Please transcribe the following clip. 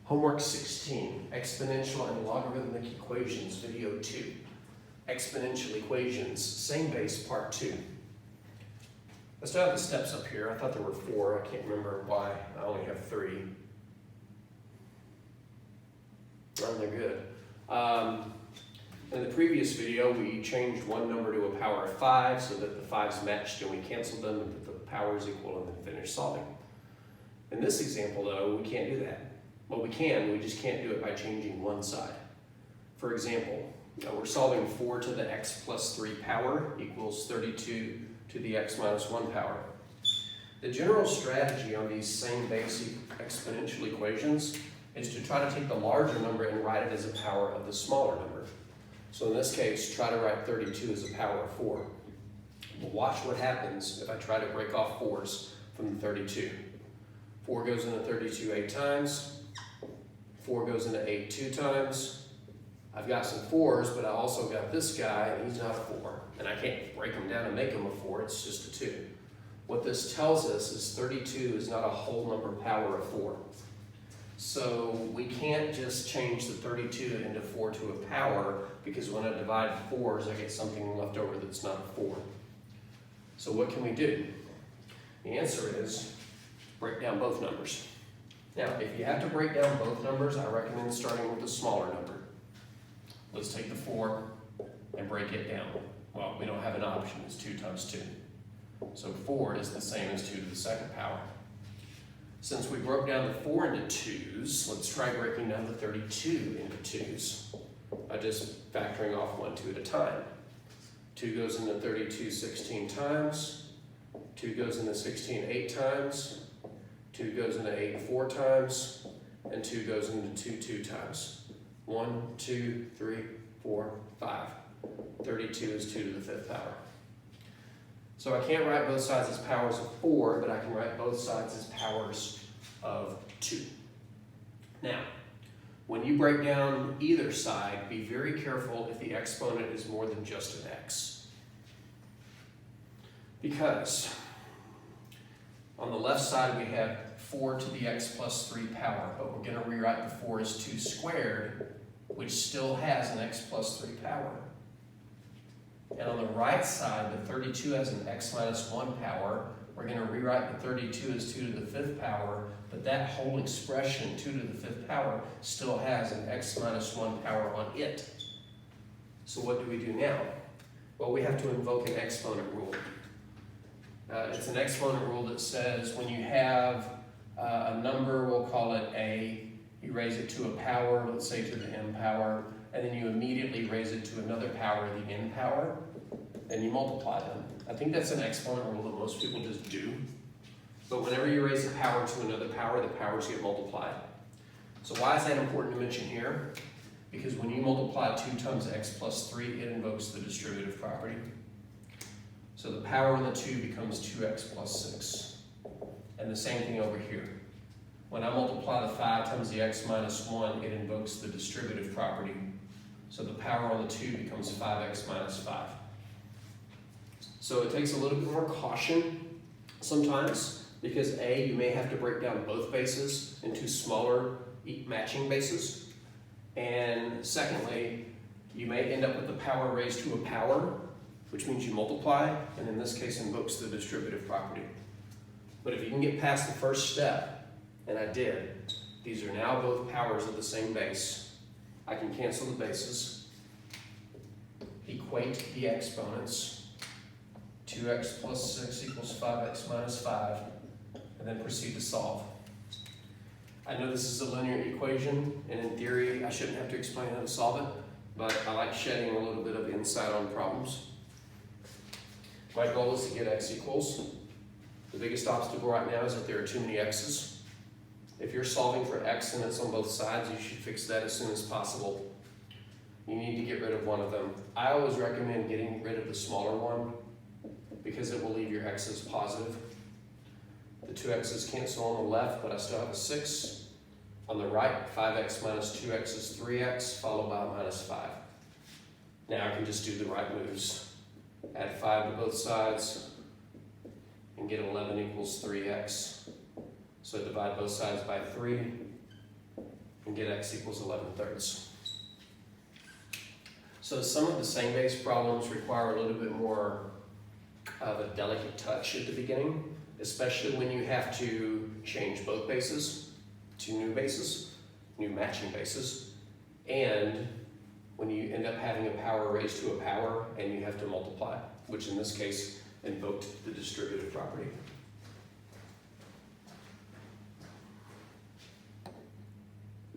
Homework 16, Exponential and Logarithmic Equations, Video 2. Exponential Equations, same base, Part 2. I still have the steps up here. I thought there were 4. I can't remember why. I only have 3. Oh, they're good. In the previous video, we changed one number to a power of 5 so that the 5's matched and we canceled them and put the powers equal and then finished solving. In this example, though, we can't do that. Well, we can, we just can't do it by changing one side. For example, we're solving 4 to the x plus 3 power equals 32 to the x minus 1 power. The general strategy on these same basic exponential equations is to try to take the larger number and write it as a power of the smaller number. So in this case, try to write 32 as a power of 4. But watch what happens if I try to break off 4's from the 32. 4 goes into 32 8 times. 4 goes into 8 2 times. I've got some 4's, but I also got this guy, and he's not a 4. And I can't break him down and make him a 4, it's just a 2. What this tells us is 32 is not a whole number power of 4. So we can't just change the 32 into 4 to a power, because when I divide 4's, I get something left over that's not a 4. So what can we do? The answer is break down both numbers. Now, if you have to break down both numbers, I recommend starting with the smaller number. Let's take the 4 and break it down. Well, we don't have an option, it's 2 times 2. So 4 is the same as 2 to the second power. Since we broke down the 4 into 2's, let's try breaking down the 32 into 2's by just factoring off 1 2 at a time. 2 goes into 32 16 times, 2 goes into 16 8 times, 2 goes into 8 4 times, and 2 goes into 2 2 times. 1 2 3 4 5. 32 is 2 to the 5th power. So I can't write both sides as powers of 4, but I can write both sides as powers of 2. Now, when you break down either side, be very careful if the exponent is more than just an x. Because on the left side we have 4 to the x plus 3 power, but we're going to rewrite the 4 as 2 squared, which still has an x plus 3 power. And on the right side, the 32 has an x minus 1 power. We're going to rewrite the 32 as 2 to the 5th power, but that whole expression, 2 to the 5th power, still has an x minus 1 power on it. So what do we do now? Well, we have to invoke an exponent rule. It's an exponent rule that says when you have a number, we'll call it a, you raise it to a power, let's say to the m power, and then you immediately raise it to another power, the n power, and you multiply them. I think that's an exponent rule that most people just do. But whenever you raise a power to another power, the powers get multiplied. So why is that important to mention here? Because when you multiply 2 times x plus 3, it invokes the distributive property. So the power in the 2 becomes 2x plus 6. And the same thing over here. When I multiply the 5 times the x minus 1, it invokes the distributive property. So the power on the 2 becomes 5x minus 5. So it takes a little bit more caution sometimes, because A, you may have to break down both bases into smaller matching bases. And secondly, you may end up with the power raised to a power, which means you multiply, and in this case invokes the distributive property. But if you can get past the first step, and I did, these are now both powers of the same base. I can cancel the bases, equate the exponents. 2x plus 6 equals 5x minus 5, and then proceed to solve. I know this is a linear equation, and in theory I shouldn't have to explain how to solve it, but I like shedding a little bit of insight on problems. My goal is to get x equals. The biggest obstacle right now is that there are too many x's. If you're solving for x and it's on both sides, you should fix that as soon as possible. You need to get rid of one of them. I always recommend getting rid of the smaller one because it will leave your x's positive. The 2 x's cancel on the left, but I still have a 6. On the right, 5x minus 2x is 3x, followed by a minus 5. Now I can just do the right moves. Add 5 to both sides and get 11 equals 3x. So divide both sides by 3, and get x equals 11/3. So some of the same base problems require a little bit more of a delicate touch at the beginning, especially when you have to change both bases to new matching bases, and when you end up having a power raised to a power and you have to multiply, which in this case invoked the distributive property.